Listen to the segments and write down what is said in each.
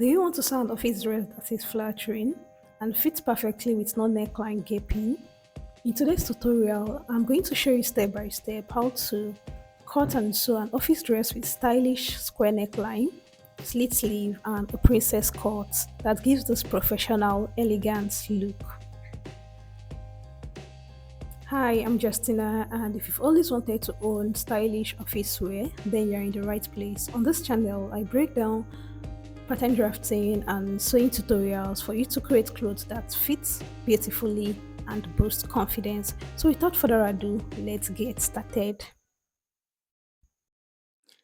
Do you want to sound office dress that is flattering and fits perfectly with no neckline gaping? In today's tutorial, I'm going to show you step by step how to cut and sew an office dress with stylish square neckline, slit sleeve, and a princess cut that gives this professional, elegant look. Hi, I'm Justina, and if you've always wanted to own stylish office wear, then you're in the right place. On this channel, I break down pattern drafting and sewing tutorials for you to create clothes that fit beautifully and boost confidence. So without further ado, let's get started.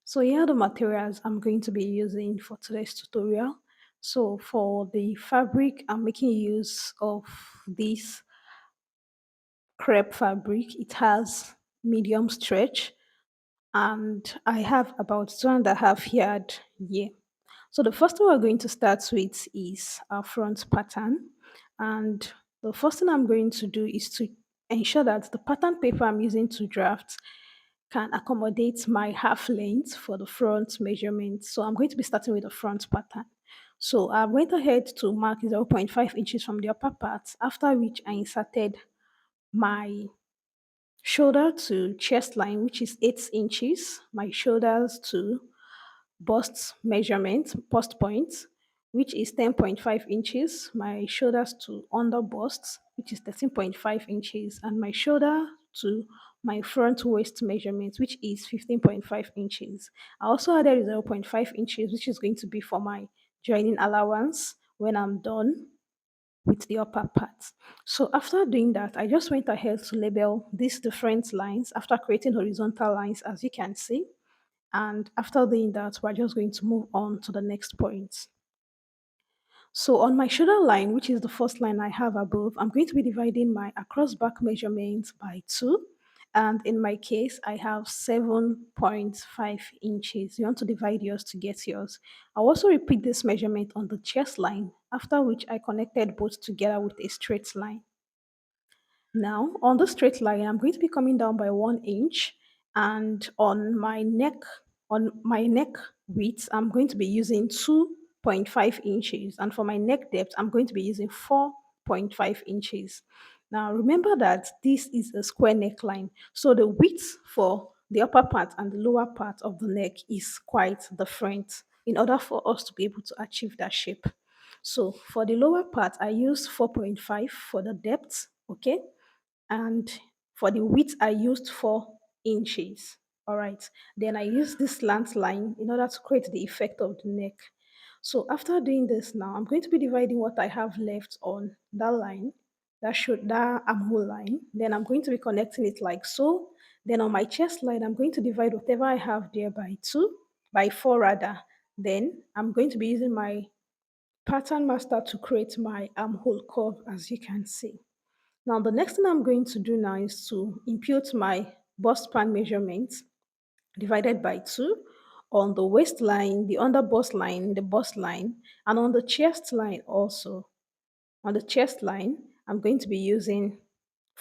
So here are the materials I'm going to be using for today's tutorial. So for the fabric, I'm making use of this crepe fabric. It has medium stretch and I have about 2.5 yard here. So the first thing we're going to start with is our front pattern. And the first thing I'm going to do is to ensure that the pattern paper I'm using to draft can accommodate my half length for the front measurement. So I'm going to be starting with the front pattern. So I went ahead to mark 0.5 inches from the upper part, after which I inserted my shoulder to chest line, which is 8 inches, my shoulders to bust point, which is 10.5 inches, my shoulders to under bust, which is 13.5 inches, and my shoulder to my front waist measurement, which is 15.5 inches. I also added 0.5 inches, which is going to be for my joining allowance when I'm done with the upper part. So after doing that, I just went ahead to label these different lines after creating horizontal lines, as you can see. And after doing that, we're just going to move on to the next point. So on my shoulder line, which is the first line I have above, I'm going to be dividing my across back measurement by 2. And in my case, I have 7.5 inches. You want to divide yours to get yours. I'll also repeat this measurement on the chest line, after which I connected both together with a straight line. Now, on the straight line, I'm going to be coming down by 1 inch, and on my neck width, I'm going to be using 2.5 inches, and for my neck depth, I'm going to be using 4.5 inches. Now, remember that this is a square neckline, so the width for the upper part and the lower part of the neck is quite different in order for us to be able to achieve that shape. So for the lower part, I use 4.5 for the depth, okay? And for the width, I used 4 inches. All right. Then I used this slant line in order to create the effect of the neck. So after doing this now, I'm going to be dividing what I have left on that line, that armhole line. Then I'm going to be connecting it like so. Then on my chest line, I'm going to divide whatever I have there by 2, by 4 rather. Then I'm going to be using my pattern master to create my armhole curve, as you can see. Now, the next thing I'm going to do now is to impute my bust span measurement divided by 2 on the waistline, the under bust line, the bust line, and on the chest line also. On the chest line, I'm going to be using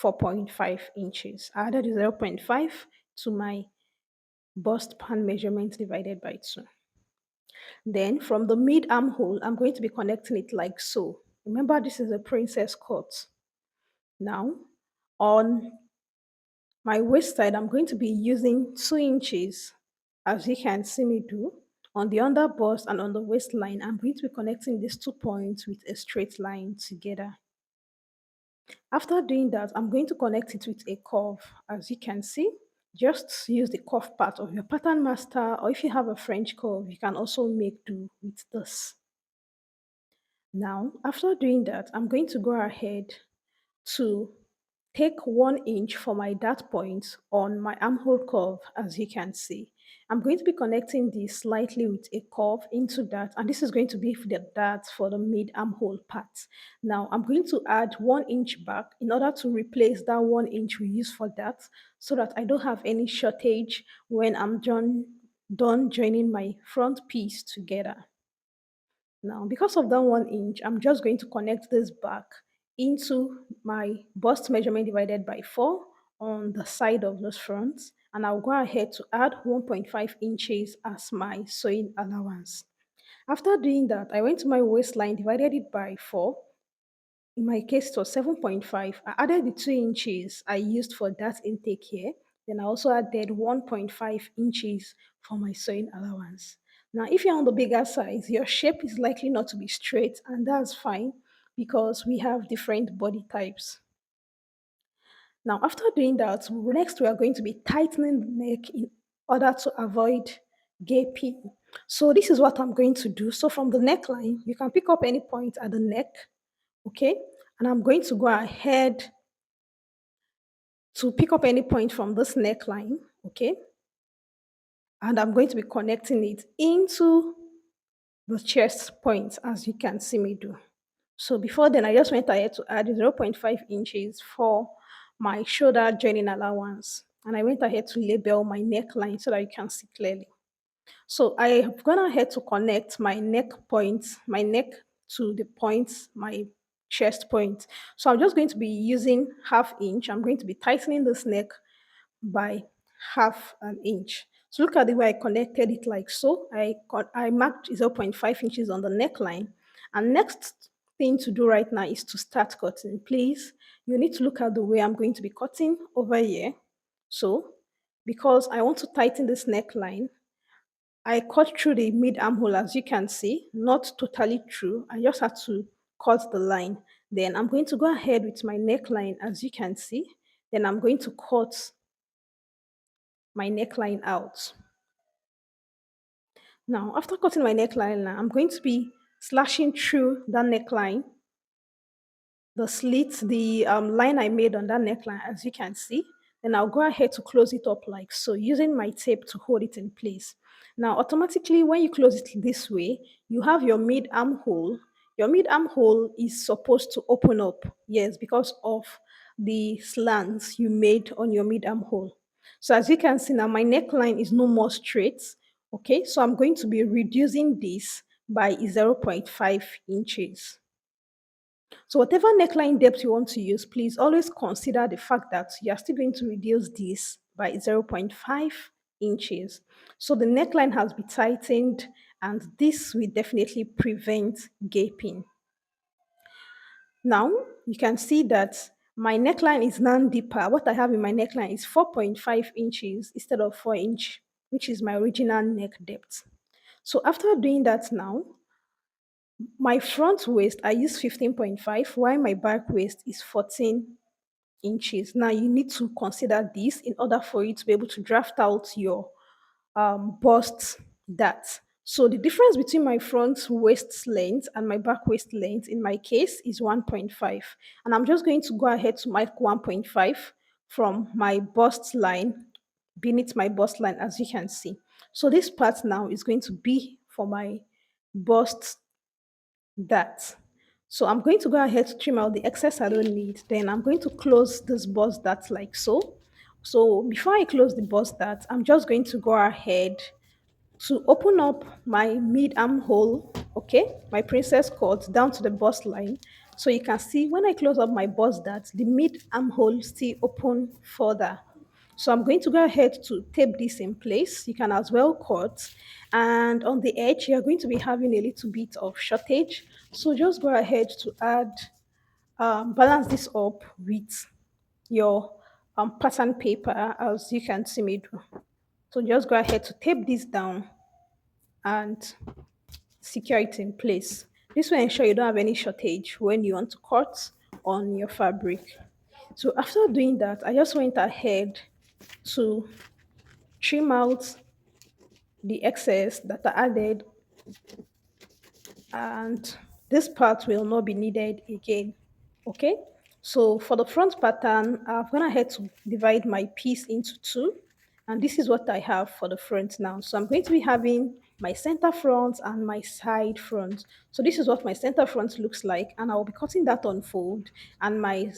4.5 inches. I added 0.5 to my bust span measurement divided by 2. Then from the mid armhole, I'm going to be connecting it like so. Remember, this is a princess cut. Now, on my waist side, I'm going to be using 2 inches, as you can see me do. On the under bust and on the waistline, I'm going to be connecting these 2 points with a straight line together. After doing that, I'm going to connect it with a curve. As you can see, just use the curve part of your pattern master, or if you have a French curve, you can also make do with this. Now, after doing that, I'm going to go ahead to take 1 inch for my dart point on my armhole curve, as you can see. I'm going to be connecting this slightly with a curve into that, and this is going to be the dart for the mid armhole part. Now, I'm going to add 1 inch back in order to replace that 1 inch we use for that, so that I don't have any shortage when I'm done joining my front piece together. Now, because of that 1 inch, I'm just going to connect this back into my bust measurement divided by 4 on the side of this front. And I'll go ahead to add 1.5 inches as my sewing allowance. After doing that, I went to my waistline, divided it by 4. In my case, it was 7.5. I added the 2 inches I used for that intake here. Then I also added 1.5 inches for my sewing allowance. Now, if you're on the bigger size, your shape is likely not to be straight, and that's fine because we have different body types. Now, after doing that, next we are going to be tightening the neck in order to avoid gaping. So this is what I'm going to do. So from the neckline, you can pick up any point at the neck, okay? And I'm going to go ahead to pick up any point from this neckline, okay? And I'm going to be connecting it into the chest point as you can see me do. So before then, I just went ahead to add zero point 0.5 inches for my shoulder joining allowance. And I went ahead to label my neckline so that you can see clearly. So I have gone ahead to connect my neck point, my neck to the point, my chest point. So I'm just going to be using half inch. I'm going to be tightening this neck by half an inch. So look at the way I connected it like so. I marked zero point 0.5 inches on the neckline. And next thing to do right now is to start cutting. Please, you need to look at the way I'm going to be cutting over here. So because I want to tighten this neckline, I cut through the mid armhole as you can see, not totally through. I just had to cut the line. Then I'm going to go ahead with my neckline as you can see. Then I'm going to cut my neckline out. Now, after cutting my neckline, I'm going to be slashing through that neckline, the slit, the line I made on that neckline, as you can see. Then I'll go ahead to close it up like so, using my tape to hold it in place. Now, automatically, when you close it this way, you have your mid armhole. Your mid armhole is supposed to open up, yes, because of the slants you made on your mid armhole. So as you can see now, my neckline is no more straight. Okay, so I'm going to be reducing this by zero point 0.5 inches. So whatever neckline depth you want to use, please always consider the fact that you are still going to reduce this by zero point 0.5 inches. So the neckline has been tightened and this will definitely prevent gaping. Now you can see that my neckline is now deeper. What I have in my neckline is 4.5 inches instead of 4 inch, which is my original neck depth. So after doing that now, my front waist, I use 15.5, while my back waist is 14 inches. Now, you need to consider this in order for you to be able to draft out your bust that. So, the difference between my front waist length and my back waist length in my case is 1.5. And I'm just going to go ahead to mark 1.5 from my bust line beneath my bust line, as you can see. So, this part now is going to be for my bust that. So I'm going to go ahead to trim out the excess I don't need. Then I'm going to close this bust that like so. So before I close the bust that, I'm just going to go ahead to open up my mid armhole, okay, my princess cut down to the bust line. So you can see when I close up my bust that the mid armhole still open further. So I'm going to go ahead to tape this in place. You can as well cut. And on the edge, you're going to be having a little bit of shortage. So just go ahead to add, balance this up with your pattern paper as you can see me do. So just go ahead to tape this down and secure it in place. This will ensure you don't have any shortage when you want to cut on your fabric. So after doing that, I just went ahead to trim out the excess that I added, and this part will not be needed again. Okay, so for the front pattern, I've gone ahead to divide my piece into two, and this is what I have for the front now. So I'm going to be having my center front and my side front. So this is what my center front looks like, and I'll be cutting that on fold, and my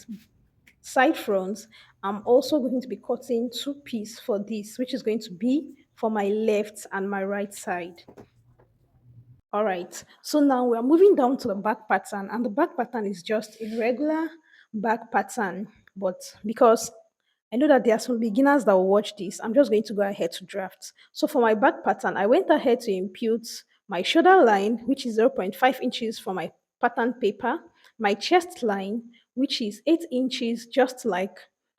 side fronts, I'm also going to be cutting two pieces for this, which is going to be for my left and my right side. All right, so now we're moving down to the back pattern, and the back pattern is just a regular back pattern. But because I know that there are some beginners that will watch this, I'm just going to go ahead to draft. So for my back pattern, I went ahead to impute my shoulder line, which is zero point 0.5 inches for my pattern paper, my chest line, which is 8 inches, just like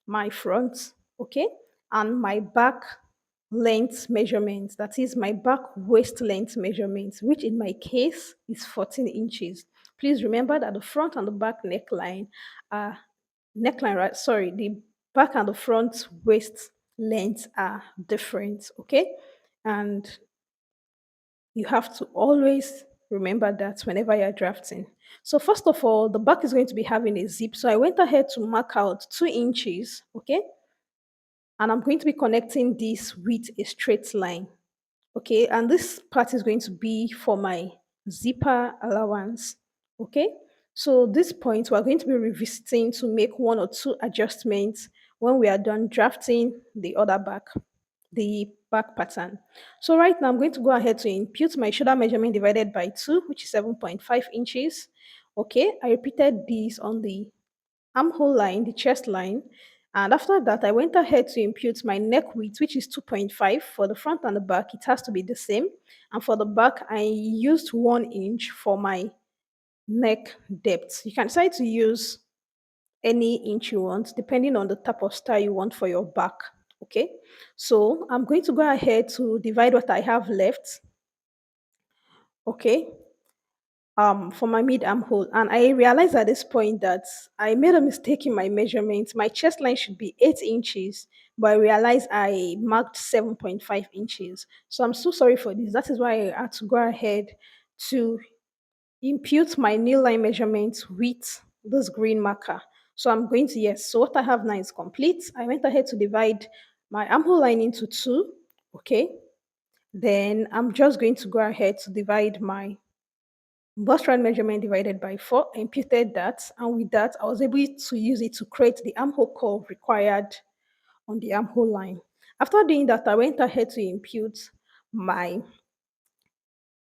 my front, okay, and my back length measurement, that is my back waist length measurement, which in my case is 14 inches. Please remember that the front and the back are neckline, right? Sorry, the back and the front waist lengths are different, okay? And you have to always remember that whenever you're drafting. So, first of all, the back is going to be having a zip. So, I went ahead to mark out 2 inches, okay? And I'm going to be connecting this with a straight line, okay? And this part is going to be for my zipper allowance, okay? So, this point, we're going to be revisiting to make one or two adjustments when we are done drafting the back pattern. So right now I'm going to go ahead to impute my shoulder measurement divided by 2, which is 7.5 inches. Okay, I repeated this on the armhole line, the chest line. And after that, I went ahead to impute my neck width, which is 2.5. For the front and the back, it has to be the same. And for the back, I used 1 inch for my neck depth. You can decide to use any inch you want, depending on the type of style you want for your back. Okay, so I'm going to go ahead to divide what I have left. Okay, for my mid armhole, and I realized at this point that I made a mistake in my measurements. My chest line should be 8 inches, but I realized I marked 7.5 inches. So I'm so sorry for this. That is why I had to go ahead to impute my nail line measurement with this green marker. So I'm going to, yes, so what I have now is complete. I went ahead to divide my armhole line into two, okay? Then I'm just going to go ahead to divide my bust round measurement divided by 4. I imputed that, and with that, I was able to use it to create the armhole curve required on the armhole line. After doing that, I went ahead to impute my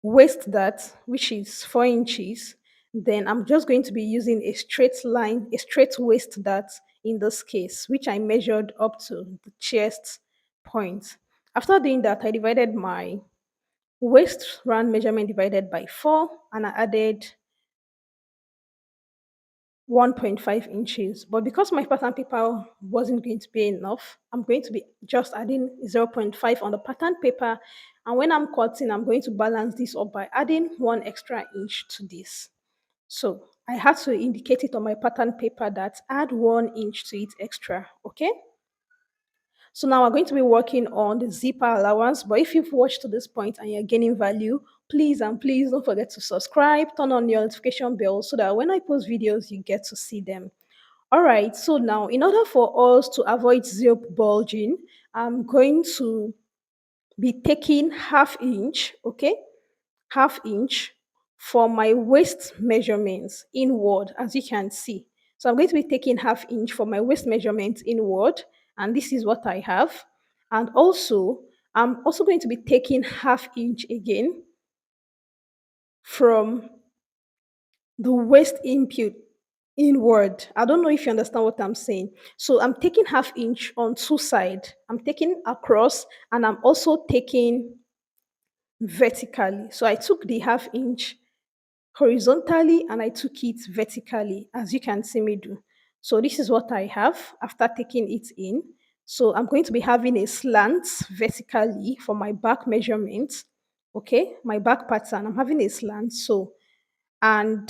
waist dart, which is 4 inches. Then I'm just going to be using a straight line, a straight waist dart in this case, which I measured up to the chest point. After doing that, I divided my waist round measurement divided by 4, and I added 1.5 inches. But because my pattern paper wasn't going to be enough, I'm going to be just adding zero point 0.5 on the pattern paper. And when I'm cutting, I'm going to balance this up by adding 1 extra inch to this. So I had to indicate it on my pattern paper that add 1 inch to it extra. Okay. So now we're going to be working on the zipper allowance. But if you've watched to this point and you're gaining value, please and please don't forget to subscribe, turn on your notification bell so that when I post videos, you get to see them. All right, so now in order for us to avoid zip bulging, I'm going to be taking half inch, okay, half inch for my waist measurements inward, as you can see. So I'm going to be taking half inch for my waist measurement inward, and this is what I have. And also, I'm also going to be taking half inch again from the waist input inward. I don't know if you understand what I'm saying. So I'm taking half inch on two sides. I'm taking across, and I'm also taking vertically. So I took the half inch horizontally and I took it vertically, as you can see me do. So this is what I have after taking it in. So I'm going to be having a slant vertically for my back measurement. Okay, my back pattern, I'm having a slant. So, and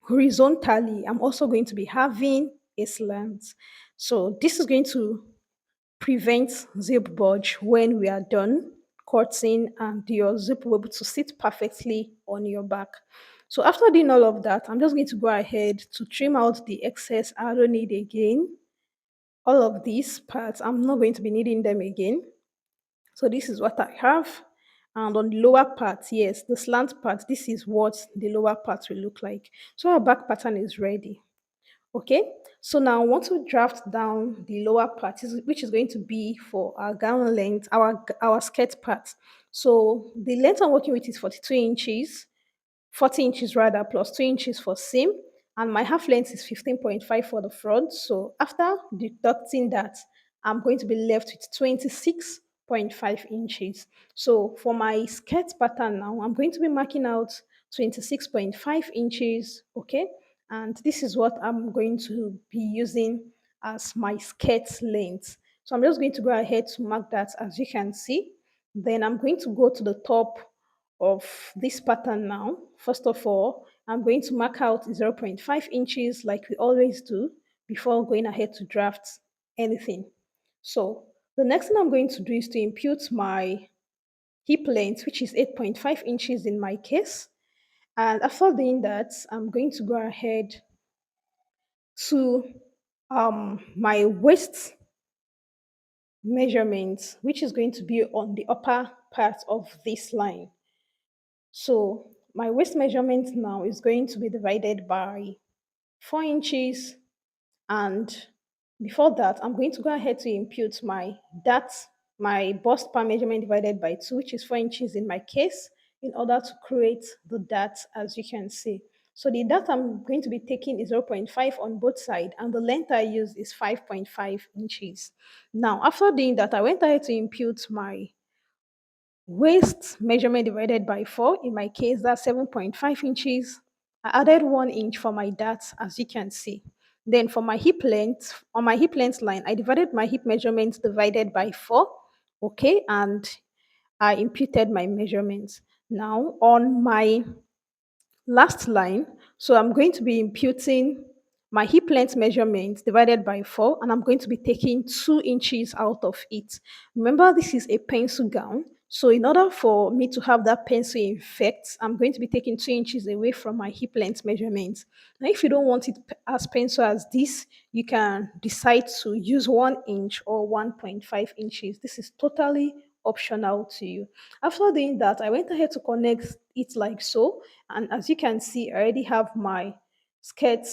horizontally, I'm also going to be having a slant. So this is going to prevent zip bulge when we are done cutting, and your zip will be able to sit perfectly on your back. So after doing all of that, I'm just going to go ahead to trim out the excess I don't need again. All of these parts, I'm not going to be needing them again. So this is what I have. And on the lower part, yes, the slant part, this is what the lower part will look like. So our back pattern is ready. Okay, so now I want to draft down the lower part, which is going to be for our gown length, our skirt part. So the length I'm working with is 42 inches, 40 inches rather, plus 2 inches for seam, and my half length is 15.5 for the front. So after deducting that, I'm going to be left with 26 0.5 inches. So for my skirt pattern now, I'm going to be marking out 26.5 inches, okay? And this is what I'm going to be using as my skirt length. So I'm just going to go ahead to mark that as you can see. Then I'm going to go to the top of this pattern now. First of all, I'm going to mark out 0.5 inches like we always do before going ahead to draft anything. So the next thing I'm going to do is to impute my hip length, which is 8.5 inches in my case. And after doing that, I'm going to go ahead to my waist measurement, which is going to be on the upper part of this line. So my waist measurement now is going to be divided by 4 inches, and before that, I'm going to go ahead to impute my bust part measurement divided by 2, which is 4 inches in my case, in order to create the dart as you can see. So the dart I'm going to be taking is zero point 0.5 on both sides, and the length I use is 5.5 inches. Now, after doing that, I went ahead to impute my waist measurement divided by 4. In my case, that's 7.5 inches. I added 1 inch for my dart, as you can see. Then for my hip length, on my hip length line, I divided my hip measurement divided by 4. Okay, and I imputed my measurements. Now on my last line, so I'm going to be imputing my hip length measurement divided by 4, and I'm going to be taking 2 inches out of it. Remember, this is a pencil gown, so in order for me to have that pencil effect, I'm going to be taking 2 inches away from my hip length measurement. Now if you don't want it as pencil as this, you can decide to use 1 inch or 1.5 inches. This is totally optional to you. After doing that, I went ahead to connect it like so, and as you can see, I already have my skirt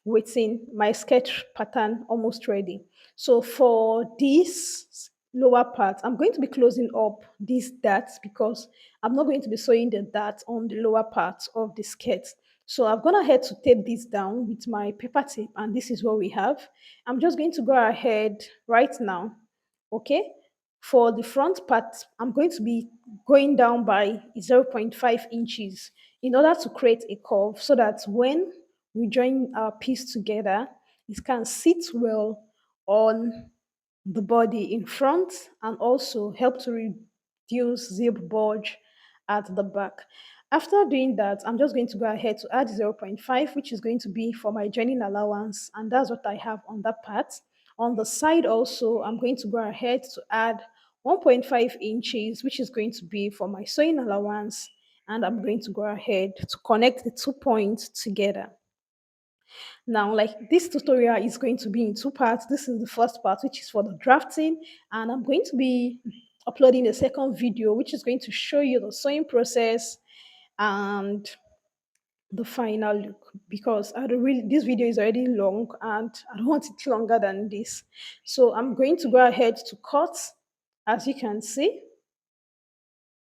waiting, my skirt pattern almost ready. So for this lower part, I'm going to be closing up these darts because I'm not going to be sewing the dart on the lower part of the skirt. So I've gone ahead to tape this down with my paper tape, and this is what we have. I'm just going to go ahead right now, okay? For the front part, I'm going to be going down by zero point 0.5 inches in order to create a curve so that when we join our piece together, it can sit well on the body in front and also help to reduce zip bulge at the back. After doing that, I'm just going to go ahead to add zero point 0.5, which is going to be for my joining allowance, and that's what I have on that part. On the side also, I'm going to go ahead to add 1.5 inches, which is going to be for my sewing allowance, and I'm going to go ahead to connect the 2 points together. Now, like this tutorial is going to be in 2 parts. This is the first part, which is for the drafting, and I'm going to be uploading a second video, which is going to show you the sewing process and the final look, because I don't really, this video is already long and I don't want it longer than this. So I'm going to go ahead to cut, as you can see.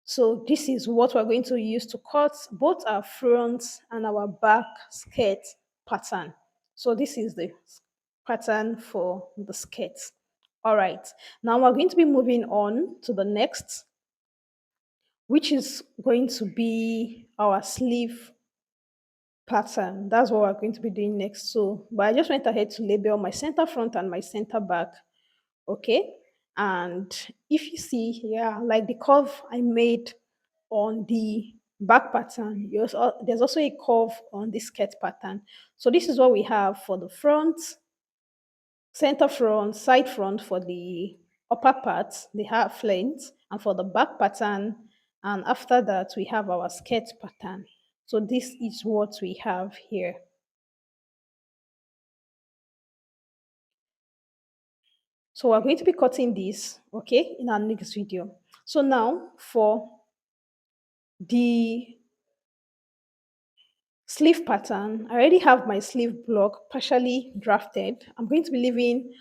So this is what we're going to use to cut both our front and our back skirt pattern. So this is the pattern for the skirt. All right, now we're going to be moving on to the next, which is going to be our sleeve pattern. That's what we're going to be doing next. So, but I just went ahead to label my center front and my center back. Okay. And if you see here, like the curve I made on the back pattern, there's also a curve on the skirt pattern. So this is what we have for the front, center front, side front for the upper part, the half length, and for the back pattern. And after that, we have our skirt pattern. So this is what we have here. So we're going to be cutting this, okay, in our next video. So now for the sleeve pattern, I already have my sleeve block partially drafted. I'm going to be leaving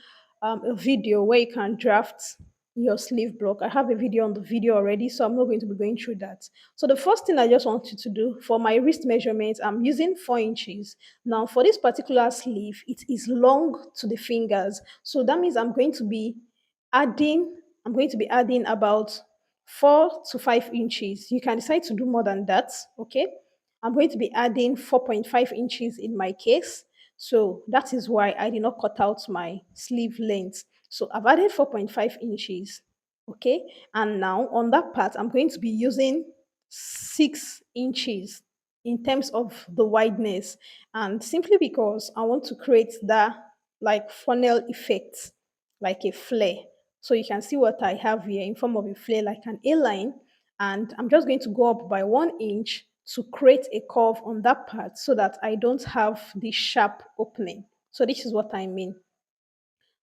a video where you can draft your sleeve block. I have a video on the video already, so I'm not going to be going through that. So the first thing I just want you to do for my wrist measurement, I'm using 4 inches. Now for this particular sleeve, it is long to the fingers. So that means I'm going to be adding I'm going to be adding about 4 to 5 inches. You can decide to do more than that, okay? I'm going to be adding 4.5 inches in my case. So that is why I did not cut out my sleeve length. So I've added 4.5 inches, okay? And now on that part, I'm going to be using 6 inches in terms of the wideness. And simply because I want to create that like funnel effect, like a flare. So you can see what I have here in form of a flare, like an A line. And I'm just going to go up by 1 inch to create a curve on that part so that I don't have this sharp opening. So this is what I mean.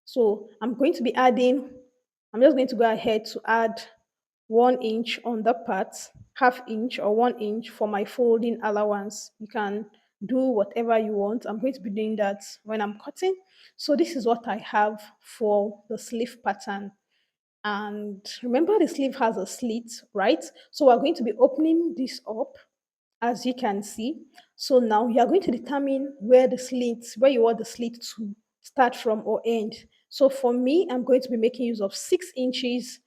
So I'm just going to go ahead to add 1 inch on the part, half inch or 1 inch for my folding allowance. You can do whatever you want. I'm going to be doing that when I'm cutting. So this is what I have for the sleeve pattern. And remember, the sleeve has a slit, right? So we're going to be opening this up, as you can see. So now you are going to determine where you want the slit to start from or end. So for me, I'm going to be making use of 6 inches,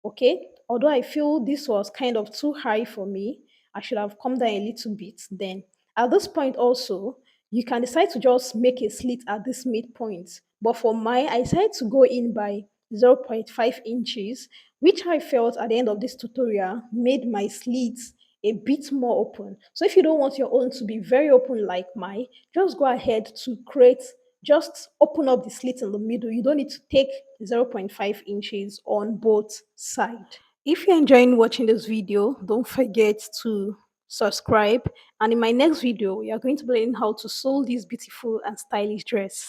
okay? Although I feel this was kind of too high for me, I should have come down a little bit then. At this point also, you can decide to just make a slit at this midpoint. But for mine, I decided to go in by 0.5 inches, which I felt at the end of this tutorial made my slits a bit more open. So if you don't want your own to be very open like mine, just go ahead to create, just open up the slit in the middle. You don't need to take 0.5 inches on both sides. If you're enjoying watching this video, don't forget to subscribe. And in my next video, we are going to be learning how to sew this beautiful and stylish dress.